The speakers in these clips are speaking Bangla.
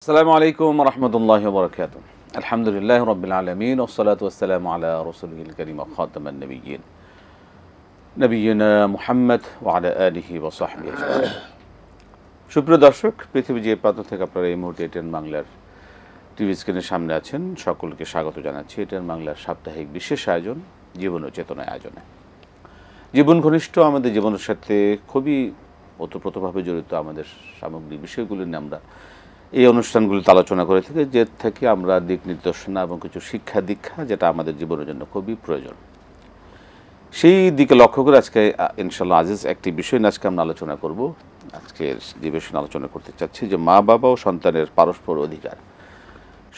আসসালামু আলাইকুম রহমতুল্লাহি ওয়া বারাকাতুহু। আলহামদুলিল্লাহি রাব্বিল আলামিন ওয়াসসালাতু ওয়াসসালামু আলা রাসূলিল কারীম খাতামান নাবিয়্যিন নবিয়্যিনা মুহাম্মদ ওয়া আলা আলিহি ওয়া সাহবিহি আজমাইন। সুপ্রিয় দর্শক, পৃথিবী যে প্রান্ত থেকে আপনারা এই মুহূর্তে এটিএন বাংলার টিভি স্ক্রিনের সামনে আছেন, সকলকে স্বাগত জানাচ্ছি এটিএন বাংলার সাপ্তাহিক বিশেষ আয়োজন জীবন ও চেতনা আয়োজনে। জীবন ঘনিষ্ঠ আমাদের জীবনের সাথে খুবই ওতপ্রোতভাবে জড়িত আমাদের সামগ্রিক বিষয়গুলো নিয়ে আমরা এই অনুষ্ঠানগুলিতে আলোচনা করে থাকি, যে থেকে আমরা দিক নির্দেশনা এবং কিছু শিক্ষা দীক্ষা যেটা আমাদের জীবনের জন্য খুবই প্রয়োজন, সেই দিকে লক্ষ্য করে আজকে ইনশাআল্লাহ আজিজ একটি বিষয় নিয়ে আজকে আমরা আলোচনা করব। আজকের যে বিষয় আলোচনা করতে চাচ্ছি যে মা বাবা ও সন্তানের পারস্পর অধিকার।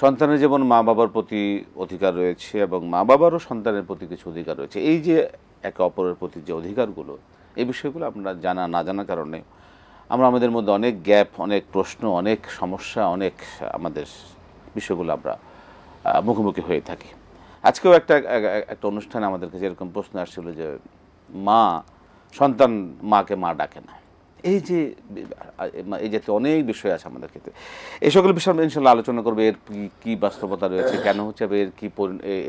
সন্তানের যেমন মা বাবার প্রতি অধিকার রয়েছে এবং মা বাবারও সন্তানের প্রতি কিছু অধিকার রয়েছে, এই যে একে অপরের প্রতি যে অধিকারগুলো, এই বিষয়গুলো আমরা জানা না জানার কারণে আমরা আমাদের মধ্যে অনেক গ্যাপ, অনেক প্রশ্ন, অনেক সমস্যা, অনেক আমাদের বিষয়গুলো আমরা মুখোমুখি হয়ে থাকি। আজকেও একটা অনুষ্ঠানে আমাদের কাছে এরকম প্রশ্ন আসছিল যে সন্তান মাকে মা ডাকে না। এই জাতীয় অনেক বিষয় আছে আমাদের ক্ষেত্রে। এই সকল বিষয় আমরা ইনশাল্লাহ আলোচনা করবো। এর কী বাস্তবতা রয়েছে, কেন হচ্ছে,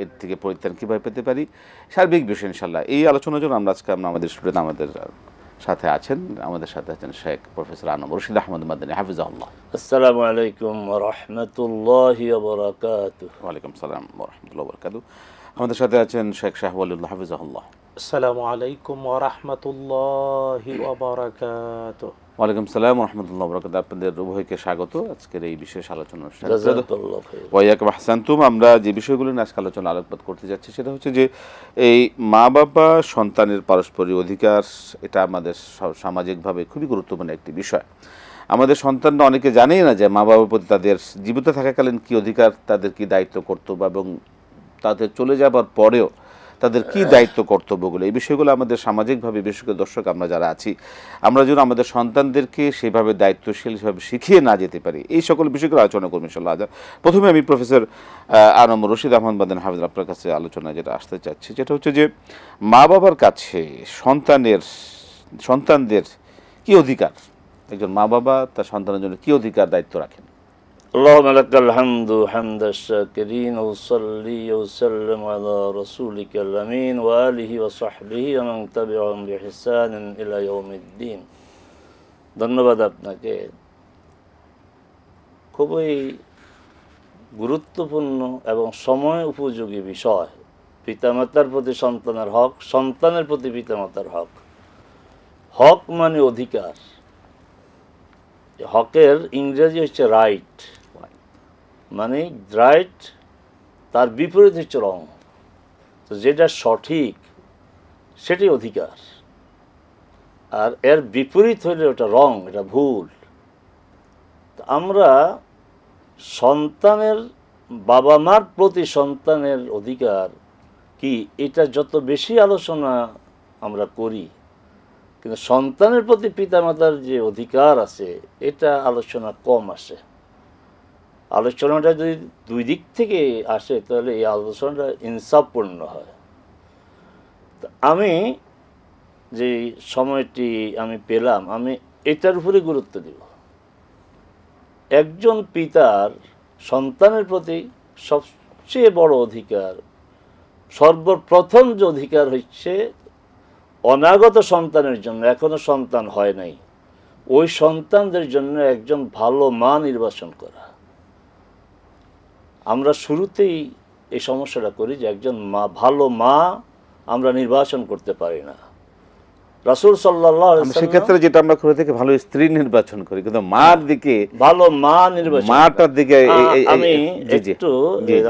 এর থেকে পরিত্রাণ কীভাবে পেতে পারি, সার্বিক বিষয় ইনশাল্লাহ এই আলোচনার জন্য আজকে আমাদের স্টুডেন্ট আমাদের সাথে আছেন শেখ প্রফেসর আনম রশিদ আহমদ মাদানী হাফিজাহুল্লাহ। আসসালামু আলাইকুম ওয়া রাহমাতুল্লাহি ওয়া বারাকাতুহু। ওয়া আলাইকুম সালাম ওয়া রাহমাতুল্লাহি ওয়া বারাকাতুহু। আমাদের সাথে আছেন শেখ শাহওয়ালুল্লাহ হাফিজাহুল্লাহ। আসসালামু আলাইকুম ওয়া রাহমাতুল্লাহি ওয়া বারাকাতুহু। ওয়া আলাইকুম সালাম ওয়া রাহমাতুল্লাহি ওয়া বারাকাতুহু। আপনাদের উভয়কে স্বাগত আজকের এই বিশেষ আলোচনা অনুষ্ঠানে। জাযাকাল্লাহু খাইর। ওয়া ইয়াকুম আহসানতুম। আমরা যে বিষয়গুলো নিয়ে আজকে আলোকপাত করতে যাচ্ছি সেটা হচ্ছে যে এই মা বাবা সন্তানের পারস্পরিক অধিকার, এটা আমাদের সামাজিকভাবে খুবই গুরুত্বপূর্ণ একটি বিষয়। আমাদের সন্তানরা অনেকে জানেই না যে মা বাবার প্রতি তাদের জীবিত থাকাকালীন কী অধিকার, তাদের কী দায়িত্ব কর্তব্য এবং তাদের চলে যাবার পরেও তাদের কী দায়িত্ব কর্তব্যগুলো, এই বিষয়গুলো আমাদের সামাজিকভাবে, বিশেষ করে দর্শক আমরা যারা আছি, আমরা যেন আমাদের সন্তানদেরকে সেভাবে দায়িত্বশীল সেভাবে শিখিয়ে না যেতে পারি, এই সকল বিষয়গুলো আলোচনা করবো ইনশাআল্লাহ। প্রথমে আমি প্রফেসর আনম রশিদ আহমদ মাদানী হাফিজ আপনার কাছে আলোচনা যেটা আসতে চাচ্ছি, যেটা হচ্ছে যে মা বাবার কাছে সন্তানদের কী অধিকার, একজন মা বাবা তার সন্তানের জন্য কী অধিকার দায়িত্ব রাখেন? আল্লাহুম্মা লাকাল হামদু হামদাশ শাকিরিন ওয়া সাল্লি ওয়া সাল্লিম আলা রাসূলিকাল আমিন ওয়া আলিহি ওয়া সাহবিহি ওয়া মান তাবি'আহুম বিইহসানিন ইলা ইয়াউমিদ্দিন। ধন্যবাদ আপনাকে। খুবই গুরুত্বপূর্ণ এবং সময় উপযোগী বিষয়, পিতামাতার প্রতি সন্তানের হক, সন্তানের প্রতি পিতামাতার হক। হক মানে অধিকার। হকের ইংরেজি হচ্ছে রাইট, মানে রাইট তার বিপরীত হচ্ছে রং। তো যেটা সঠিক সেটি অধিকার, আর এর বিপরীত হলে ওটা রং, এটা ভুল। তো আমরা সন্তানের, বাবা মার প্রতি সন্তানের অধিকার কি, এটা যত বেশি আলোচনা আমরা করি, কিন্তু সন্তানের প্রতি পিতামাতার যে অধিকার আছে এটা আলোচনা কম আসে। আলোচনাটা যদি দুই দিক থেকে আসে তাহলে এই আলোচনাটা ইনসাফপূর্ণ হয়। আমি যে সময়টি আমি পেলাম, আমি এটার উপরে গুরুত্ব দিব। একজন পিতার সন্তানের প্রতি সবচেয়ে বড় অধিকার, সর্বপ্রথম যে অধিকার হচ্ছে অনাগত সন্তানের জন্য, এখনো সন্তান হয় নাই, ওই সন্তানদের জন্য একজন ভালো মা নির্বাচন করা। আমরা শুরুতেই এই সমস্যাটা করি যে একজন ভালো মা আমরা নির্বাচন করতে পারি না। রাসূল সাল্লাল্লাহু আলাইহি ওয়াসাল্লাম, সেক্ষেত্রে যেটা আমরা করে থেকে ভালো স্ত্রী নির্বাচন করি, কিন্তু মার দিকে, ভালো মা নির্বাচন, মাটার দিকে আমি একটু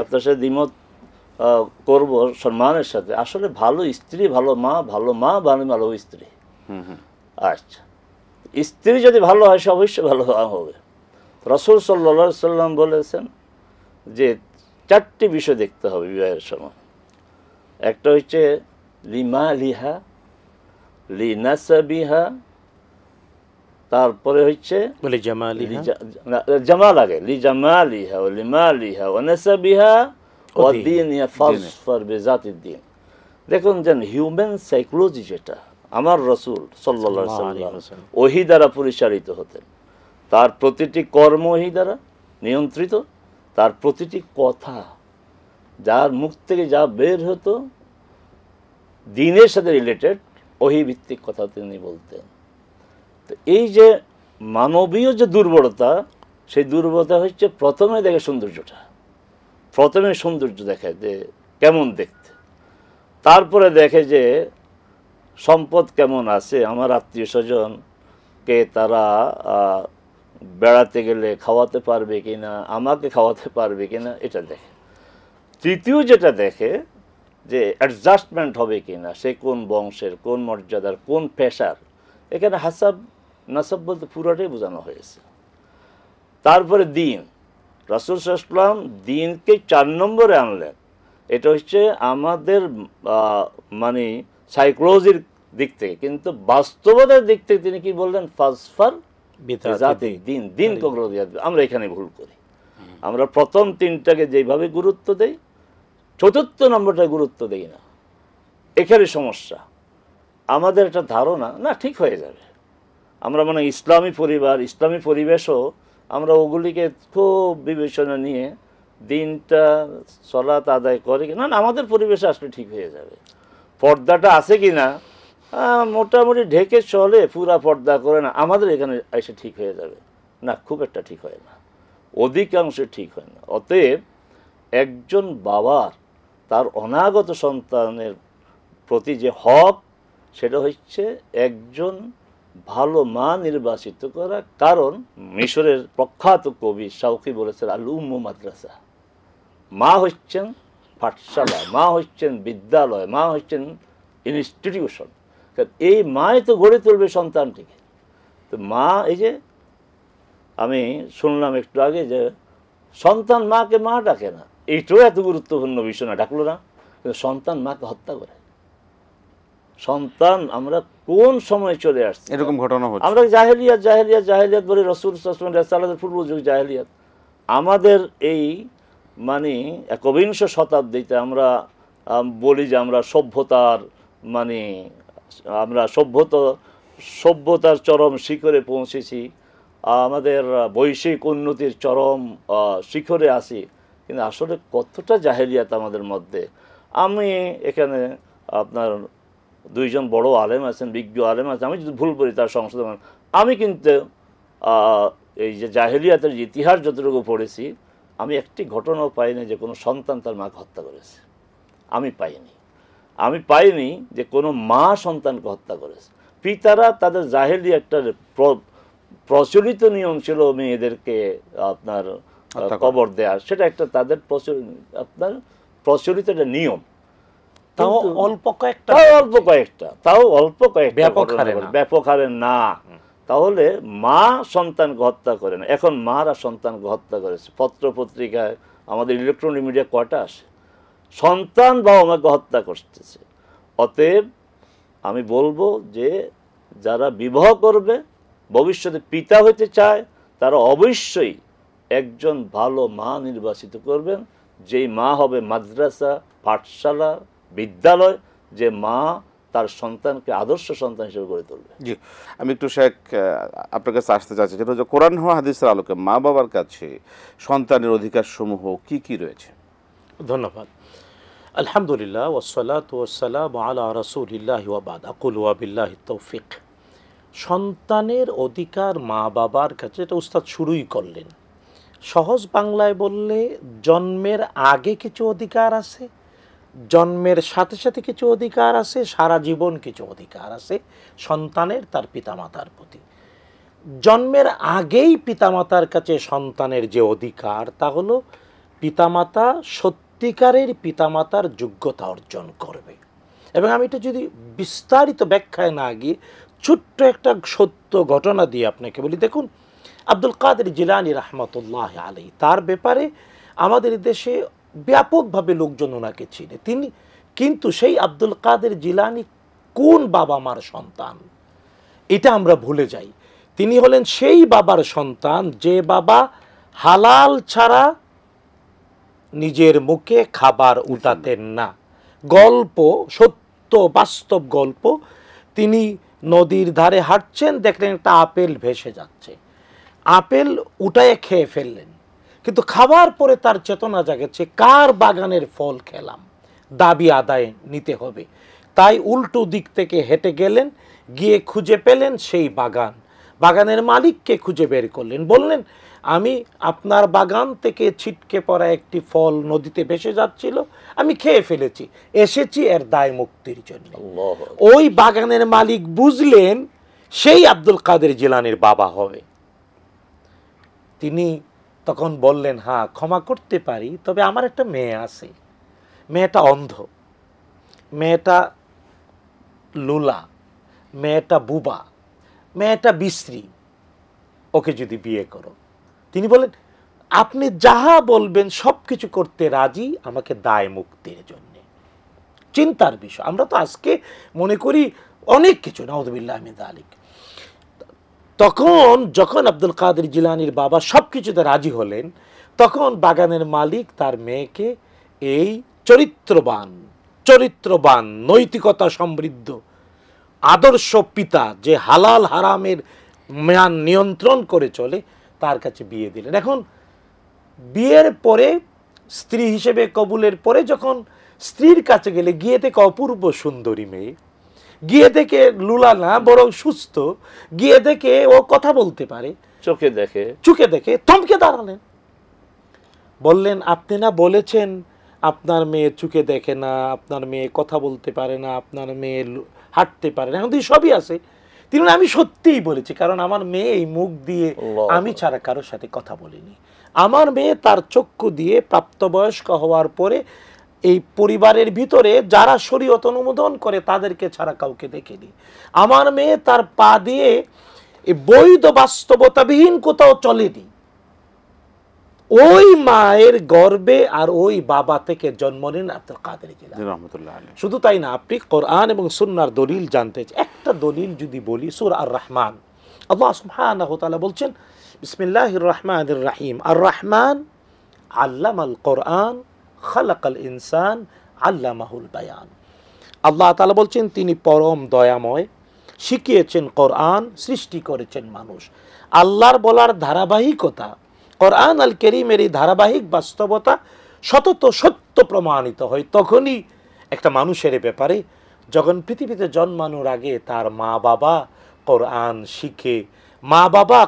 আপনার সাথে দ্বিমত করব সম্মানের সাথে। আসলে ভালো স্ত্রী, ভালো মা, ভালো স্ত্রী। আচ্ছা, স্ত্রী যদি ভালো হয় সে অবশ্যই ভালো হবে। রাসূল সাল্লাল্লাহু আলাইহি ওয়াসাল্লাম বলেছেন যে চারটি বিষয় দেখতে হবে বিবাহের সময়। একটা হচ্ছে লিমালিহা, লিনাসাবিহা, তারপরে হচ্ছে জামাল, আগে লিজামালিহা ওয়া লিমালিহা ওয়া নাসাবিহা ওয়া দীনিহা ফাজফার বিযাতিদ দ্বীন। দেখুন যে হিউম্যান সাইকোলজি যেটা, আমার রাসূল সাল্লাল্লাহু আলাইহি ওয়াসাল্লাম ওহী দ্বারা পরিচালিত হতেন, তার প্রতিটি কর্ম ওহী দ্বারা, নিয়ন্ত্রিত, তার প্রতিটি কথা, যার মুখ থেকে যা বের হতো দিনের সাথে রিলেটেড, ওহি ভিত্তিক কথা তিনি বলতেন। তো এই যে মানবীয় যে দুর্বলতা, সেই দুর্বলতা হচ্ছে প্রথমে দেখে সৌন্দর্যটা, প্রথমে সৌন্দর্য দেখে যে কেমন দেখতে, তারপরে দেখে যে সম্পদ কেমন আছে, আমার আত্মীয় স্বজনকে তারা বেড়াতে গেলে খাওয়াতে পারবে কিনা, আমাকে খাওয়াতে পারবে কিনা, এটা দেখে। তৃতীয় যেটা দেখে যে অ্যাডজাস্টমেন্ট হবে কিনা, সে কোন বংশের, কোন মর্যাদার, কোন পেশার। এখানে হাসাব নাসাব বলতে পুরোটাই বোঝানো হয়েছে। তারপরে দিন, রাসূল সাল্লাল্লাহু আলাইহি ওয়াসাল্লাম দিনকে 4 নম্বরে আনলেন। এটা হচ্ছে আমাদের মানে সাইকোলজির দিক থেকে, কিন্তু বাস্তবতার দিক থেকে তিনি কি বললেন, ফাসফার বিজাতি দিন, দিনকে অগ্রাধিকার দিন। আমরা এখানে ভুল করি। আমরা প্রথম 3টাকে যেভাবে গুরুত্ব দেই, 4র্থ নম্বরটা গুরুত্ব দেই না। এখানে সমস্যা। আমাদের একটা ধারণা, না ঠিক হয়ে যাবে, আমরা মানে ইসলামী পরিবার, ইসলামী পরিবেশও আমরা ওগুলিকে খুব বিবেচনা নিয়ে দিনটা সালাত আদায় করে কিনা, না আমাদের পরিবেশে আসলে ঠিক হয়ে যাবে। পর্দাটা আছে কি না, মোটামুটি ঢেকে চলে, পুরা পর্দা করে না, আমাদের এখানে এসে ঠিক হয়ে যাবে, না খুব একটা ঠিক হয় না, অধিকাংশে ঠিক হয় না। অতএব একজন বাবার তার অনাগত সন্তানের প্রতি যে হক, সেটা হচ্ছে একজন ভালো মা নির্বাচিত করা। কারণ মিশরের প্রখ্যাত কবি শাওকি বলেছেন, আল উম্মু মাদ্রাসা, মা হচ্ছেন পাঠশালা, মা হচ্ছেন বিদ্যালয়, মা হচ্ছেন ইনস্টিটিউশন। এই মাই তো গড়ে তুলবে সন্তানটিকে। তো মা, এই যে আমি শুনলাম একটু আগে যে সন্তান মাকে মা ডাকে না, এইটাও এত গুরুত্বপূর্ণ বিষয় না, ডাকলো না, কিন্তু সন্তান মাকে হত্যা করে। সন্তান আমরা কোন সময় চলে আসছি, এরকম ঘটনা হচ্ছে। আমরা জাহেলিয়াত জাহেলিয়াত জাহেলিয়াত বলে, রসুল সাল্লাল্লাহু আলাইহি ওয়াসাল্লামের পূর্ব যুগ জাহেলিয়াত। আমাদের এই মানে 21শ শতাব্দীতে আমরা বলি যে আমরা সভ্যতার মানে আমরা সভ্যতার চরম শিখরে পৌঁছেছি, আমাদের বৈশ্বিক উন্নতির চরম শিখরে আছি, কিন্তু আসলে কতটা জাহেলিয়াত আমাদের মধ্যে। আমি এখানে আপনার 2জন বড় আলেম আছেন, বিজ্ঞ আলেম আছেন, আমি যদি ভুল করি তার সংশোধন। আমি কিন্তু এই যে জাহেলিয়াতের ইতিহাস যতটুকু পড়েছি, আমি একটি ঘটনাও পাইনি যে কোনো সন্তান তার মাকে হত্যা করেছে। আমি পাইনি যে কোনো মা সন্তানকে হত্যা করেছে। পিতারা তাদের জাহেলি একটা প্রচলিত নিয়ম ছিল মেয়েদেরকে আপনার কবর দেওয়ার, সেটা একটা তাদের প্রচলিত একটা নিয়ম। তাও অল্প কয়েকটা, ব্যাপক হারে না। তাহলে মা সন্তানকে হত্যা করে না, এখন মারা সন্তানকে হত্যা করেছে। পত্র পত্রিকায়, আমাদের ইলেকট্রনিক মিডিয়া কয়টা আসে, সন্তান বাবা মাকে হত্যা করতেছে। অতএব আমি বলবো যে যারা বিবাহ করবে, ভবিষ্যতে পিতা হতে চায়, তারা অবশ্যই একজন ভালো মা নির্বাচিত করবেন, যেই মা হবে মাদ্রাসা, পাঠশালা, বিদ্যালয়, যে মা তার সন্তানকে আদর্শ সন্তান হিসেবে গড়ে তুলবে। জি, আমি একটু শেখ আপনার কাছে আসতে চাচ্ছি, যেটা হচ্ছে কোরআন ও হাদিসের আলোকে মা বাবার কাছে সন্তানের অধিকার সমূহ কি কি রয়েছে? ধন্যবাদ। আলহামদুলিল্লাহ ওয়াসসালাতু ওয়াসসালামু আলা রাসূলিল্লাহি ওয়া বা'দ, আকুলু ওয়া বিল্লাহি তৌফিক। সন্তানের অধিকার মা বাবার কাছে, এটা উস্তাদ শুরুই করলেন। সহজ বাংলায় বললে, জন্মের আগে কিছু অধিকার আছে, জন্মের সাথে সাথে কিছু অধিকার আছে, সারা জীবন কিছু অধিকার আছে সন্তানের তার পিতামাতার প্রতি। জন্মের আগেই পিতামাতার কাছে সন্তানের যে অধিকার, তা হলো পিতামাতা সত্যিকারের পিতামাতার যোগ্যতা অর্জন করবে। এবং আমি এটা যদি বিস্তারিত ব্যাখ্যায় না গিয়ে ছোট্ট একটা সত্য ঘটনা দিয়ে আপনাকে বলি। দেখুন, আব্দুল কাদের জিলানী রাহমাতুল্লাহ আলাইহি, তার ব্যাপারে আমাদের দেশে ব্যাপকভাবে লোকজন ওনাকে চিনে। তিনি কিন্তু সেই আব্দুল কাদের জিলানী কোন বাবা মার সন্তান, এটা আমরা ভুলে যাই। তিনি হলেন সেই বাবার সন্তান যে বাবা হালাল ছাড়া নিজের মুখে খাবার উঠাতেন না। গল্প, সত্য বাস্তব গল্প। তিনি নদীর ধারে হাঁটছেন, দেখলেন একটা আপেল ভেসে যাচ্ছে, আপেল উঠায় খেয়ে ফেললেন। কিন্তু খাবার পরে তার চেতনা জাগেছে কার বাগানের ফল খেলাম, দাবি আদায় নিতে হবে। তাই উল্টো দিক থেকে হেঁটে গেলেন, গিয়ে খুঁজে পেলেন সেই বাগান, বাগানের মালিককে খুঁজে বের করলেন, বললেন আমি আপনার বাগান থেকে ছিটকে পড়া একটি ফল নদীতে ভেসে যাচ্ছিল, আমি খেয়ে ফেলেছি, এসেছি এর দায় মুক্তির জন্য। ওই বাগানের মালিক বুঝলেন সেই আব্দুল কাদের জিলানীর বাবা হবে। তিনি তখন বললেন হ্যাঁ ক্ষমা করতে পারি, তবে আমার একটা মেয়ে আছে, মেয়েটা অন্ধ, মেয়েটা লুলা, মেয়েটা বুবা, মেয়েটা বিশ্রী, ওকে যদি বিয়ে করো। তিনি বলেন আপনি যাহা বলবেন সব কিছু করতে রাজি, আমাকে দায় মুক্তির জন্য। চিন্তার বিষয়, আমরা তো আজকে মনে করি অনেক কিছু, নাউযুবিল্লাহি মিন যালিক। তখন যখন আব্দুল কাদের জিলানীর বাবা সব কিছুতে রাজি হলেন, তখন বাগানের মালিক তার মেয়েকে এই চরিত্রবান নৈতিকতা সমৃদ্ধ আদর্শ পিতা, যে হালাল হারামের মান নিয়ন্ত্রণ করে চলে, তার কাছে বিয়ে দিলেন। এখন বিয়ের পরে স্ত্রী হিসেবে কবুলের পরে যখন স্ত্রীর কাছে গেলে গিয়ে দেখে অপূর্ব সুন্দরী মেয়ে, গিয়ে দেখে লুলা না বরং সুস্থ, গিয়ে দেখে ও কথা বলতে পারে, চোখে দেখে থমকে দাঁড়ালেন, বললেন আপনি না বলেছেন আপনার মেয়ে চোখে দেখে না, আপনার মেয়ে কথা বলতে পারে না, আপনার মেয়ে হাঁটতে পারে না, এখন সবই আছে। তিনি আমি সত্যিই বলেছি, কারণ আমার মেয়ে এই মুখ দিয়ে আমি ছাড়া কারোর সাথে কথা বলিনি। আমার মেয়ে তার চক্ষু দিয়ে প্রাপ্তবয়স্ক হওয়ার পরে এই পরিবারের ভিতরে যারা শরীয়ত অনুমোদন করে তাদেরকে ছাড়া কাউকে দেখেনি। আমার মেয়ে তার পা দিয়ে এই বৈধ বাস্তবতাবিহীন কোথাও চলেনি। ওই মায়ের গর্ভে আর ওই বাবা থেকে জন্ম নেন আব্দুল কাদের জিলানী রাহমাতুল্লাহ আলাইহি। শুধু তাই না, আপনি কোরআন এবং সুন্নাহর দলিল জানতে চান, একটা দলিল যদি বলি, সূরা আর রহমান, আল্লাহ সুবহানাহু ওয়া তাআলা বলছেন বিসমিল্লাহির রহমানির রহিম, আর রহমান আল্লামাল কোরআন খালাকাল ইনসান আল্লামাহুল বায়ান। আল্লাহ তাআলা বলছেন তিনি পরম দয়াময়, শিখিয়েছেন কোরআন, সৃষ্টি করেছেন মানুষ। আল্লাহর বলার ধারাবাহিকতা, কোরআন আল কারীমের এই ধারাবাহিক বাস্তবতা সতত সত্য প্রমাণিত হয় তখনই একটা মানুষের ব্যাপারে, যখন পৃথিবীতে জন্মানোর আগে তার মা বাবা কোরআন শিখে, মা বাবা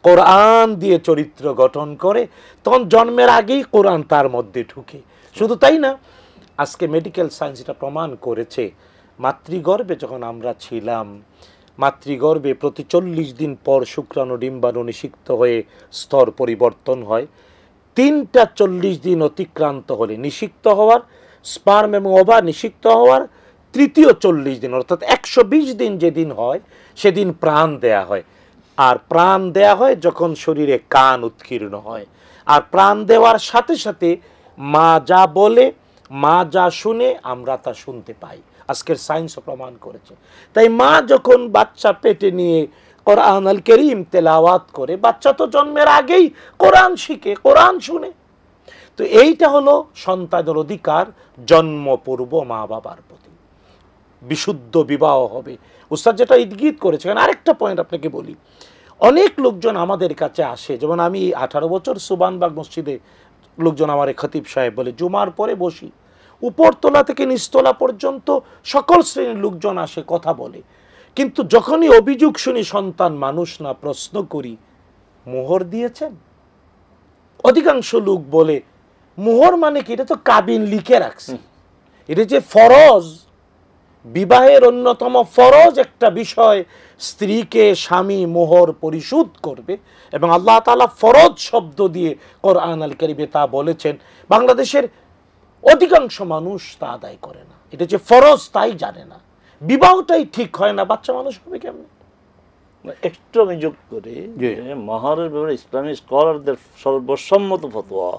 কোরআন দিয়ে চরিত্র গঠন করে, তখন জন্মের আগেই কোরআন তার মধ্যে ঢুকে। শুধু তাই না, আজকে মেডিকেল সায়েন্স এটা প্রমাণ করেছে, মাতৃগর্ভে যখন আমরা ছিলাম, মাতৃগর্ভে প্রতি 40 দিন পর শুক্রাণু ডিম্বাণু নিষিক্ত হয়ে স্তর পরিবর্তন হয়। 3টা 40 দিন অতিক্রান্ত হলে নিষিক্ত হওয়ার, স্পার্ম এবং ওভা নিষিক্ত হওয়ার 3য় 40 দিন অর্থাৎ 120 দিন যেদিন হয় সেদিন প্রাণ দেয়া হয়। আর প্রাণ দেয়া হয় যখন শরীরে কান উৎকীর্ণ হয়। আর প্রাণ দেওয়ার সাথে সাথে মা যা বলে, মা যা শুনে, আমরা তা শুনতে পাই। আজকের সায়েন্সও প্রমাণ করেছে। তাই মা যখন বাচ্চা পেটে নিয়ে কোরআন আল কারীম তেলাওয়াত করে, বাচ্চা তো জন্মের আগেই কোরআন শিখে, কোরআন শুনে। তো এইটা হলো সন্তানের অধিকার জন্মপূর্ব মা বাবার প্রতি। বিশুদ্ধ বিবাহ হবে। উস্তাদ যেটা ইঙ্গিত করেছে, আরেকটা পয়েন্ট আপনাকে বলি, অনেক লোকজন আমাদের কাছে আসে, যেমন আমি 18 বছর সুবানবাগ মসজিদে লোকজন আমার খতিব সাহেব বলে জুমার পরে বসি, উপরতলা থেকে নিচতলা পর্যন্ত সকল শ্রেণীর লোকজন আসে, কথা বলে। কিন্তু যখনই অভিযোগ শুনি সন্তান মানুষ না, প্রশ্ন করি মোহর দিয়েছেন? অধিকাংশ লোক বলে মোহর মানে কি? এটা তো কাবিন লিখে রাখছে। এটা যে ফরজ, বিবাহের অন্যতম ফরজ একটা বিষয়, স্ত্রীকে স্বামী মোহর পরিশোধ করবে, এবং আল্লাহ তাআলা ফরজ শব্দ দিয়ে কোরআন আল কারীমে তা বলেছেন। বাংলাদেশের অধিকাংশ মানুষ তা আদায় করে না, এটা যে ফরজ তাই জানে না, বিবাহটাই ঠিক হয় না, বাচ্চা মানুষ হবে কেমন? একটু আমি যোগ করি, মোহরের ব্যাপারে ইসলামী স্কলারদের সর্বসম্মত ফতোয়া,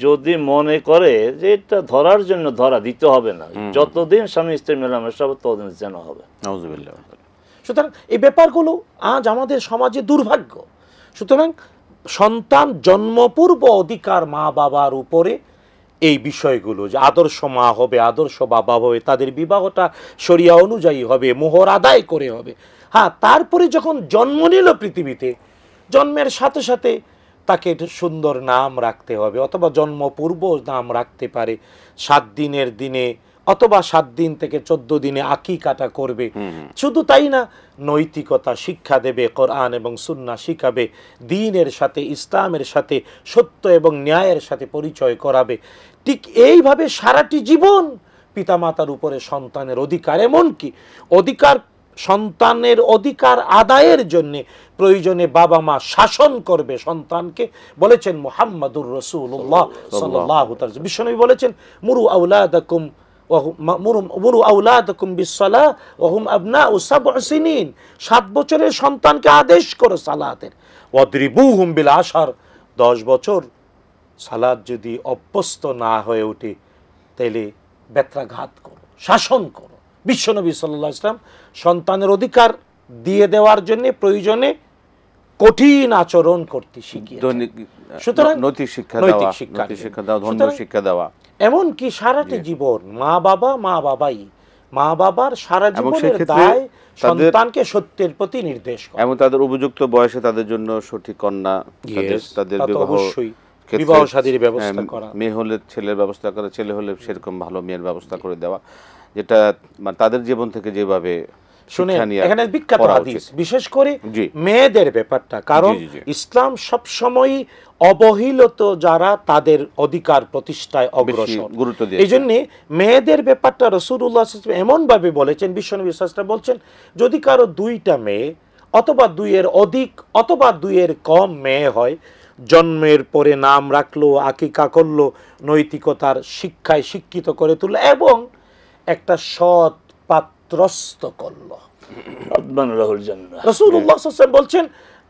যদি মনে করে যে এটা ধরার জন্য ধরা দিতে হবে না, যতদিন স্বামী স্ত্রী মেলামেশা হবে ততদিন যেন হবে। নাউযুবিল্লাহ। সুতরাং এই ব্যাপারগুলো আজ আমাদের সমাজে দুর্ভাগ্য। সুতরাং সন্তান জন্মপূর্ব অধিকার মা বাবার উপরে এই বিষয়গুলো, যে আদর্শ মা হবে, আদর্শ বাবা হবে, তাদের বিবাহটা শরিয়া অনুযায়ী হবে, মোহর আদায় করে হবে। হ্যাঁ, তারপরে যখন জন্ম নিল পৃথিবীতে, জন্মের সাথে সাথে তাকে একটু সুন্দর নাম রাখতে হবে, অথবা জন্মপূর্ব নাম রাখতে পারে, 7 দিনের দিনে অথবা 7 দিন থেকে 14 দিনে আকিকাটা করবে। শুধু তাই না, নৈতিকতা শিক্ষা দেবে, কোরআন এবং সুন্নাহ শিখাবে, দ্বীনের সাথে ইসলামের সাথে সত্য এবং ন্যায়ের সাথে পরিচয় করাবে। ঠিক এইভাবে সারাটি জীবন পিতামাতার উপরে সন্তানের অধিকার, এমনকি অধিকার সন্তানের অধিকার আদায়ের জন্য প্রয়োজনে বাবা মা শাসন করবে সন্তানকে। বলেছেন মুহাম্মাদুর রাসূলুল্লাহ সাল্লাল্লাহু আলাইহি ওয়াসাল্লাম, বিশ্বনবী বলেছেন মুরু আওলাদাকুম বিসসালাহ ওয়া হুম আবনাউ 7 সিনিন, 7 বছরের সন্তানকে আদেশ করো সালাতের। ওয়াদরিবুহুম বিল আশার, 10 বছর সালাত যদি অভ্যস্ত না হয়ে ওঠে তাহলে বেত্রাঘাত করো, শাসন করো। বিশ্বনবী সাল্লাল্লাহু আলাইহি ওয়াসাল্লাম সন্তানের অধিকার দিয়ে দেওয়ার জন্য প্রয়োজনে কঠিন আচরণ করতে শিখিয়েছেন। সুতরাং নৈতিক শিক্ষা দেওয়া, ধর্মীয় শিক্ষা দেওয়া, এমনকি সারাটি জীবন মা বাবাই, মা বাবার সারা জীবনের দায় সন্তানকে সত্যের প্রতি নির্দেশ করে, এবং তাদের উপযুক্ত বয়সে তাদের জন্য সঠিক কন্যা, তাদের বিবাহ শাদীর ব্যবস্থা করা, মেয়ে হলে ছেলের ব্যবস্থা করা, ছেলে হলে সেরকম ভালো মেয়ের ব্যবস্থা করে দেওয়া, যেটা তাদের জীবন থেকে যেভাবে শুনে। এখানে বিখ্যাত হাদিস, বিশেষ করে মেয়েদের ব্যাপারটা, কারণ ইসলাম সবসময় অবহেলিত যারা তাদের অধিকার প্রতিষ্ঠায় অগ্রসর, গুরুত্ব দিয়ে। এই জন্য মেয়েদের ব্যাপারটা রাসূলুল্লাহ সাল্লাল্লাহু আলাইহি ওয়াসাল্লাম এমন ভাবে বলেছেন, বিশ্বনবী সাল্লাল্লাহু আলাইহি ওয়াসাল্লাম বলছেন যদি কারো 2টা মেয়ে অথবা 2-এর অধিক অথবা 2-এর কম মেয়ে হয়, জন্মের পরে নাম রাখলো, আকিকা করলো, নৈতিকতার শিক্ষায় শিক্ষিত করে তুললো এবং একটা সৎ পাত্রস্থ করলো, রাসূলুল্লাহ সাল্লাল্লাহু আলাইহি ওয়াসাল্লাম বলছেন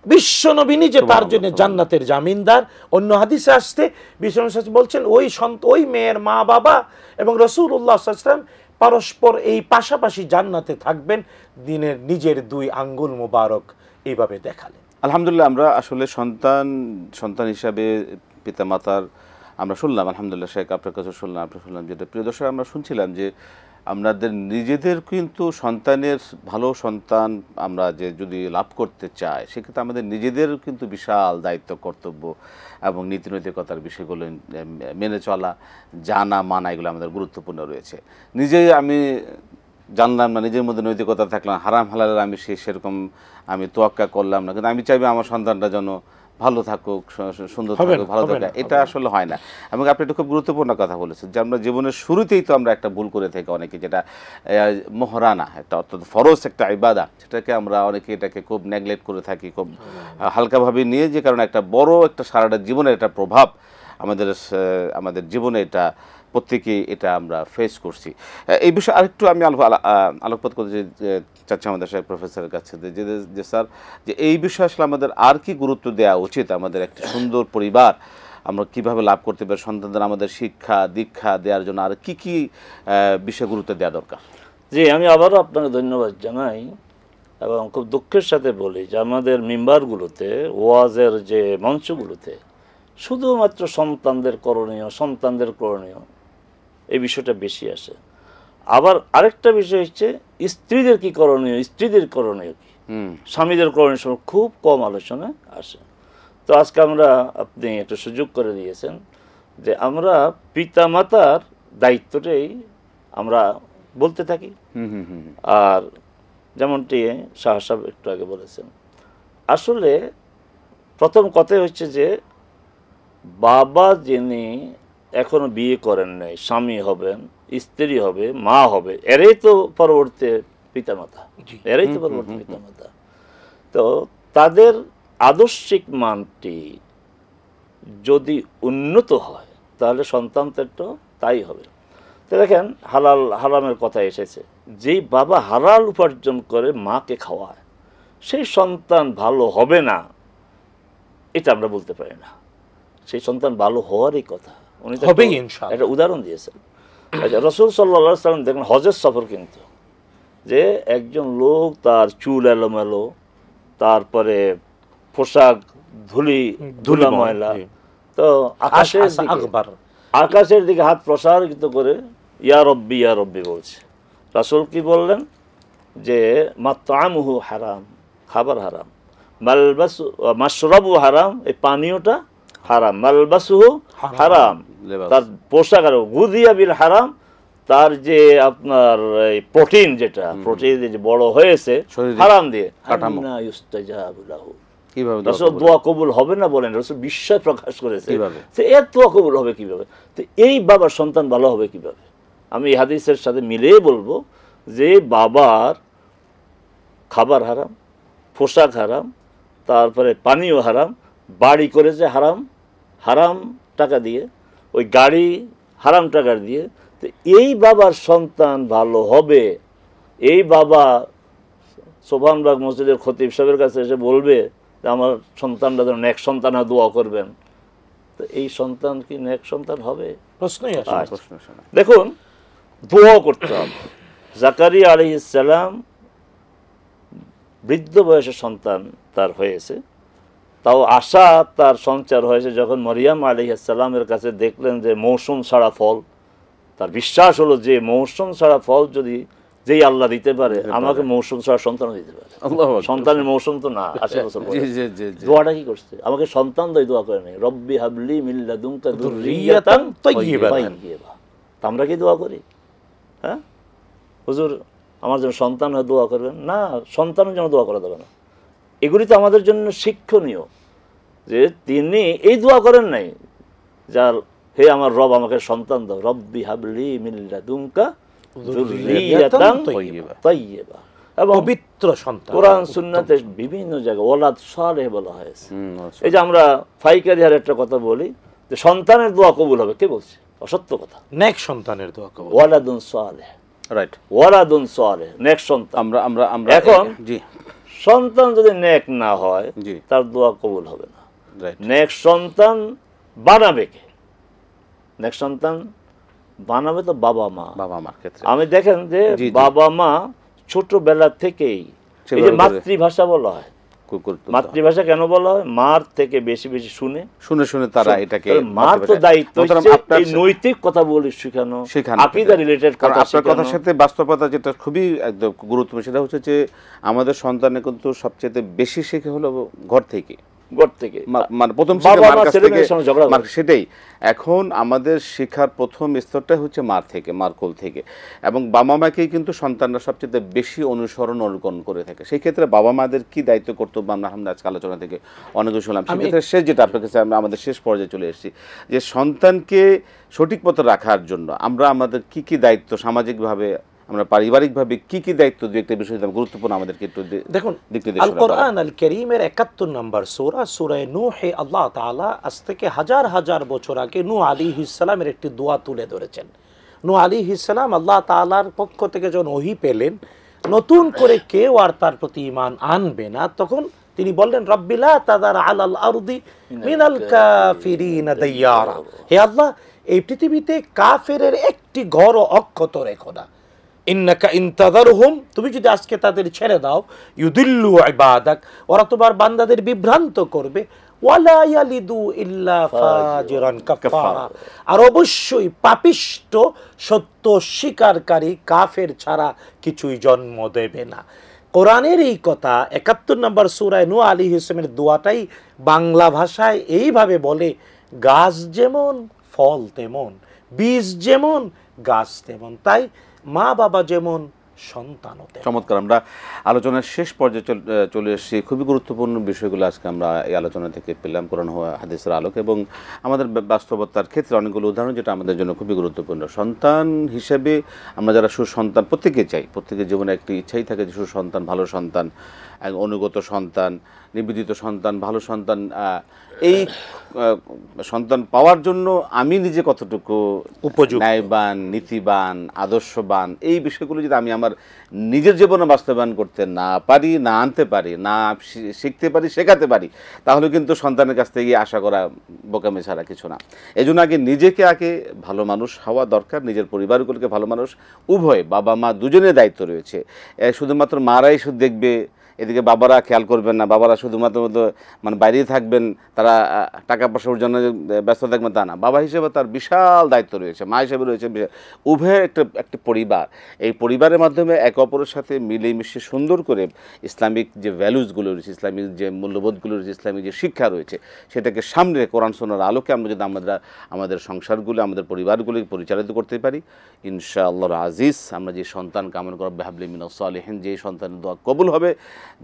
বিশ্বনবী নিজে তার জন্য জান্নাতের জামিনদার। অন্য হাদিসে আসছে বিশ্বনবী বলছেন ওই মেয়ের মা বাবা এবং রাসূলুল্লাহ সাল্লাল্লাহু আলাইহি ওয়াসাল্লাম পরস্পর এই পাশাপাশি জান্নাতে থাকবেন, দিনের নিজের 2 আঙ্গুল মোবারক এইভাবে দেখালেন। আলহামদুলিল্লাহ, আমরা আসলে সন্তান হিসাবে পিতামাতার আমরা শুনলাম, আলহামদুলিল্লাহ শেখ আপনার কাছে শুনলাম যেটা প্রিয় দর্শক আমরা শুনছিলাম যে আমাদের নিজেদের কিন্তু সন্তানের ভালো সন্তান আমরা যে যদি লাভ করতে চাই, সেক্ষেত্রে আমাদের নিজেদের কিন্তু বিশাল দায়িত্ব, কর্তব্য এবং নীতিনৈতিকতার বিষয়গুলো মেনে চলা, জানা, মানা, এগুলো আমাদের গুরুত্বপূর্ণ রয়েছে। নিজেই আমি জানলাম না, নিজের মধ্যে নৈতিকতা থাকলাম, হারাম হালালের আমি সেরকম আমি তোয়াক্কা করলাম না, কিন্তু আমি চাইবে আমার সন্তানটা যেন ভালো থাকুক, সুন্দর থাকুক, ভালো থাকুক, এটা আসলে হয় না। এবং আপনি একটা খুব গুরুত্বপূর্ণ কথা বলেছেন যে আমরা জীবনের শুরুতেই তো আমরা একটা ভুল করে থাকি অনেকে, যেটা মোহরানা, একটা অর্থাৎ ফরজ একটা ইবাদা, সেটাকে আমরা অনেকে এটাকে খুব নেগলেক্ট করে থাকি, খুব হালকাভাবে নিয়ে, যে কারণে একটা বড় একটা সারাটা জীবনের একটা প্রভাব আমাদের জীবনে এটা প্রত্যেকেই এটা আমরা ফেস করছি। এই বিষয়ে আরেকটু আমি আলোকপাত করতে চাচ্ছি আমাদের সাহেব প্রফেসরের কাছে যে স্যার, যে এই বিষয়ে আসলে আমাদের আর কি গুরুত্ব দেওয়া উচিত, আমাদের একটা সুন্দর পরিবার আমরা কিভাবে লাভ করতে পারি, সন্তানদের আমাদের শিক্ষা দীক্ষা দেওয়ার জন্য আর কি কি বিষয়ে গুরুত্ব দেওয়া দরকার? জি, আমি আবারও আপনাকে ধন্যবাদ জানাই এবং খুব দুঃখের সাথে বলি যে আমাদের মিম্বারগুলোতে, ওয়াজের যে মঞ্চগুলোতে শুধুমাত্র সন্তানদের করণীয় এই বিষয়টা বেশি আসে। আবার আরেকটা বিষয় হচ্ছে স্ত্রীদের কি করণীয়, স্ত্রীদের করণীয় কি, স্বামীদের করণীয় সময় খুব কম আলোচনা আসে। তো আজকে আপনি একটা সুযোগ করে দিয়েছেন যে আমরা পিতামাতার দায়িত্বটাই আমরা বলতে থাকি। আর যেমনটি শাহ সাহেব একটু আগে বলেছেন, আসলে প্রথম কথাই হচ্ছে যে বাবা যিনি এখনো বিয়ে করেন নাই, স্বামী হবেন, স্ত্রী হবে, মা হবে, এরাই তো পরবর্তী পিতামাতা, তো তাদের আদর্শিক মানটি যদি উন্নত হয় তাহলে সন্তানদের তো তাই হবে। তো দেখেন, হালাল হারামের কথা এসেছে, যেই বাবা হালাল উপার্জন করে মাকে খাওয়ায়, সেই সন্তান ভালো হবে না এটা আমরা বলতে পারি না। সেই সন্তান ভালো হওয়ারই কথা, উনি একটা উদাহরণ দিয়েছেন। রাসূল সাল্লাল্লাহু আলাইহি ওয়াসাল্লাম দেখেন হজের সফর, কিন্তু যে একজন লোক তার চুল এলোমেলো, তারপরে পোশাক ধুলা ময়লা, তো আকাশের দিকে হাত প্রসারিত করে ইয়া রব্বি ইয়া রব্বি বলছে। রাসূল কি বললেন যে মাতআমুহু হারাম, খাবার হারাম, মাশরাবু হারাম, এই পানীয়টা হারাম, মালবাসুহু হারাম, লেবাস। তার পোশাক আর গুযিয়া বিল হারাম, তার যে আপনার প্রোটিন, যেটা প্রোটিন যে বড় হয়েছে শরীরে হারাম দিয়ে, কাঠামো। আন্না ইউস্তাজাবু লাহু। কিভাবে দোয়া রাসূল কবুল দোয়া কবুল হবে না বলেন, রাসূল বিশ্বাস প্রকাশ করেছে কিভাবে? যে এর দোয়া কবুল হবে কিভাবে, তো এই বাবার সন্তান ভালো হবে কিভাবে? আমি এই হাদিসের সাথে মিলিয়ে বলবো যে বাবার খাবার হারাম, পোশাক হারাম, তারপরে পানিও হারাম, বাড়ি করেছে হারাম, হারাম টাকা দিয়ে, ওই গাড়ি হারাম টাকার দিয়ে, তো এই বাবার সন্তান ভালো হবে? এই বাবা সোবহানবাগ মসজিদের খতিব সাহেবের কাছে এসে বলবে যে আমার সন্তানরা যেন নেক সন্তান হয়, দোয়া করবেন, তো এই সন্তান কি নেক সন্তান হবে? প্রশ্নই আসে না। প্রশ্ন শোনা। দেখুন, দোয়া করতে হবে। জাকারিয়া আলাইহিস সালাম বৃদ্ধ বয়সে সন্তান তার হয়েছে, তাও আশা তার সঞ্চার হয়েছে যখন মরিয়াম আলাইহিস সালামের কাছে দেখলেন যে মৌসুম ছাড়া ফল, তার বিশ্বাস হলো যে মৌসুম ছাড়া ফল যদি যেই আল্লাহ দিতে পারে, আমাকে মৌসুম ছাড়া সন্তানও দিতে পারে। আল্লাহু আকবার। সন্তানের মৌসুম তো না 80 বছর জি পরে। জি জি জি। দোয়াটা কি করছে? আমাকে সন্তান দেয়, দোয়া করে নাই, রব্বি হাবলি মিন লাদুনকা যুররিয়াতান যুররিয়াতান তাইয়্যিবাতান। তাইয়্যিবা। তা আমরা কি দোয়া করি? হ্যাঁ হুজুর আমার জন্য সন্তান হয়, দোয়া করবেন না, সন্তানের জন্য দোয়া করা যাবে না। এগুলি তো আমাদের জন্য শিক্ষণীয়, যে তিনি এই দোয়া করেন নাই যার হে আমার রব আমাকে সন্তান দাও, রব্বি হাবলি মিন লাদুনকা যুররিয়াতান তাইয়্যিবা। তাইয়্যিবা। এবং পবিত্র সন্তান। কোরআন সুন্নাতে বিভিন্ন জায়গায় ওলাদ সালেহ বলা হয়েছে। আচ্ছা। এই যে আমরা ফাইকারি হারে একটা কথা বলি যে সন্তানের দোয়া কবুল হবে, কে বলছে? অসত্য কথা। নেক সন্তানের দোয়া কবুল। ওয়ালাদুন সালেহ, রাইট। ওয়ালাদুন সালেহ, নেক সন্তান। আমরা আমরা আমরা এখন জি সন্তান যদি নেক না হয়, জি তার দোয়া কবুল হবে না। রাইট। নেক সন্তান বানাবে কে? নেক সন্তান বানাবে তো বাবা মা। বাবা মার ক্ষেত্রে আমি দেখেন যে জি, জি। বাবা মা ছোটবেলা থেকেই, এই যে সেভাবে করে- মাতৃভাষা বলা হয়, কুকুর তো মাতৃভাষা কেন বলা হয়? মার থেকে বেশি বেশি শুনে শুনে শুনে তারা এটাকে তাহলে মার তো মাতৃভাষায়- দায়িত্ব মোহতারাম, হচ্ছে আপনার এই নৈতিক কথা বলি শেখানো, শেখানো আকীদা রিলেটেড কারণ কথা আপনার কথার শেখানো। সাথে বাস্তবতা যেটা খুবই একদম গুরুত্বপূর্ণ, সেটা হচ্ছে যে আমাদের সন্তানের কিন্তু সবচেয়ে বেশি শেখে হলো ঘর থেকে, ঘর থেকে। মানে প্রথম বাবা শিখে মার মা কাছ ছেলে থেকে, মেয়ের সঙ্গে ঝগড়া করে। সেটাই এখন আমাদের শিক্ষার প্রথম স্তরটা হচ্ছে মার থেকে, মার কোল থেকে, এবং বাবা মাকেই কিন্তু সন্তানরা সবচেয়ে বেশি অনুসরণ অনুকরণ করে থাকে। সেই ক্ষেত্রে বাবা মাদের কি দায়িত্ব কর্তব্য আমরা আজকে আলোচনা থেকে অনেক শুনলাম। সেক্ষেত্রে শেষ যেটা আপনার কাছে আমরা আমাদের শেষ পর্যায়ে চলে এসেছি, যে সন্তানকে সঠিক পথে রাখার জন্য আমরা আমাদের কি কি দায়িত্ব সামাজিকভাবে, আমরা পারিবারিকভাবে কি কি দায়িত্ব, দু একটা বিষয় গুরুত্বপূর্ণ আমাদেরকে একটু দেখুন, দিক আল নির্দেশনা কোরআন আল কারীমের 71 নম্বর সূরা, সূরা নূহে আল্লাহ তাআলা আজ থেকে হাজার হাজার বছর আগে নূহ আলাইহিস সালামের একটি দোয়া তুলে ধরেছেন। নূহ আলাইহিস সালাম আল্লাহ তাআলার পক্ষ থেকে যখন ওহী পেলেন, নতুন করে কেউ আর তার প্রতি ঈমান আনবে না, তখন তিনি বললেন রব্বি লা তাযার আলাল আরদি মিনাল কাফিরিনা দাইয়ারা। হে আল্লাহ, এই পৃথিবীতে কাফেরের একটি ঘরও অক্ষত রেখো না। ইন্নাকা ইনতাযারহুম, তুমি যদি আজকে তাদের ছেড়ে দাও, ইউদিল্লু ইবাদাক, ওরা তোমার বান্দাদের বিভ্রান্ত করবে, ওয়ালা ইয়ালিদু ইল্লা ফাজিরান কাফারা, আর অবশ্যই পাপিষ্ট সত্য স্বীকারকারী কাফের ছাড়া কিছুই জন্ম দেবে না। কোরআনের এই কথা 71 নম্বর সূরায় নূহ আলাইহিস সালামের দোয়াটাই বাংলা ভাষায় এইভাবে বলে, গাছ যেমন ফল তেমন, বীজ যেমন গাছ তেমন, তাই মা বাবা যেমন সন্তানও তেমন। চমৎকার। আমরা আলোচনার শেষ পর্যায়ে চলে এসেছি। খুবই গুরুত্বপূর্ণ বিষয়গুলো আজকে আমরা এই আলোচনা থেকে পেলাম কোরআন ও হাদিসের আলোকে, এবং আমাদের বাস্তবতার ক্ষেত্রে অনেকগুলো উদাহরণ যেটা আমাদের জন্য খুবই গুরুত্বপূর্ণ। সন্তান হিসেবে আমরা যারা সুসন্তান প্রত্যেকে চাই, প্রত্যেকের জীবনে একটি ইচ্ছাই থাকে যে সুসন্তান, ভালো সন্তান, অনুগত সন্তান, নিবেদিত সন্তান, ভালো সন্তান। এই সন্তান পাওয়ার জন্য আমি নিজে কতটুকু উপযুক্ত, ন্যায়বান, নীতিবান, আদর্শবান, এই বিষয়গুলো যদি আমি আমার নিজের জীবনে বাস্তবায়ন করতে না পারি, না আনতে পারি, না শিখতে পারি, শেখাতে পারি, তাহলে কিন্তু সন্তানের কাছ থেকে আশা করা বোকামি ছাড়া কিছু না। এই জন্য নিজেকে ভালো মানুষ হওয়া দরকার, নিজের পরিবারগুলোকে ভালো মানুষ, উভয় বাবা মা দুজনের দায়িত্ব রয়েছে। শুধুমাত্র মারাই শুধু দেখবে এদিকে বাবারা খেয়াল করবেন না, বাবারা শুধুমাত্র মানে বাইরেই থাকবেন, তারা টাকা পয়সার জন্য ব্যস্ত থাকবেন তা না, বাবা হিসেবে তার বিশাল দায়িত্ব রয়েছে, মা হিসেবে রয়েছে উভয়ের একটা পরিবার। এই পরিবারের মাধ্যমে একে অপরের সাথে মিলেমিশে সুন্দর করে ইসলামিক যে ভ্যালুসগুলো রয়েছে, ইসলামিক যে মূল্যবোধগুলো রয়েছে, ইসলামিক যে শিক্ষা রয়েছে, সেটাকে সামনে কোরআন সুন্নাহর আলোকে আমরা যদি আমাদের সংসারগুলো, আমাদের পরিবারগুলোকে পরিচালিত করতে পারি, ইনশাআল্লাহর আজিজ আমরা যে সন্তান কামনা করব হাবলি মিনাস সালিহিন, যে সন্তানের দোয়া কবুল হবে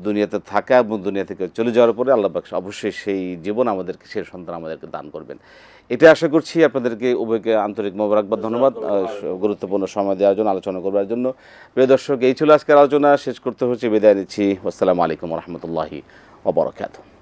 দুনিয়াতে থাকা এবং দুনিয়া থেকে চলে যাওয়ার পরে আল্লাহ পাক অবশ্যই সেই জীবন আমাদেরকে, সেই সন্তান আমাদেরকে দান করবেন। এটা আশা করছি। আপনাদেরকে উভয়কে আন্তরিক মোবারকবাদ, ধন্যবাদ গুরুত্বপূর্ণ সময় দেওয়ার জন্য, আলোচনা করবার জন্য। প্রিয় দর্শক, এই ছিল আজকের আলোচনা। শেষ করতে হচ্ছে, বিদায় নিচ্ছি। আসসালামু আলাইকুম ওয়া রাহমাতুল্লাহি ওয়া বারাকাতুহু।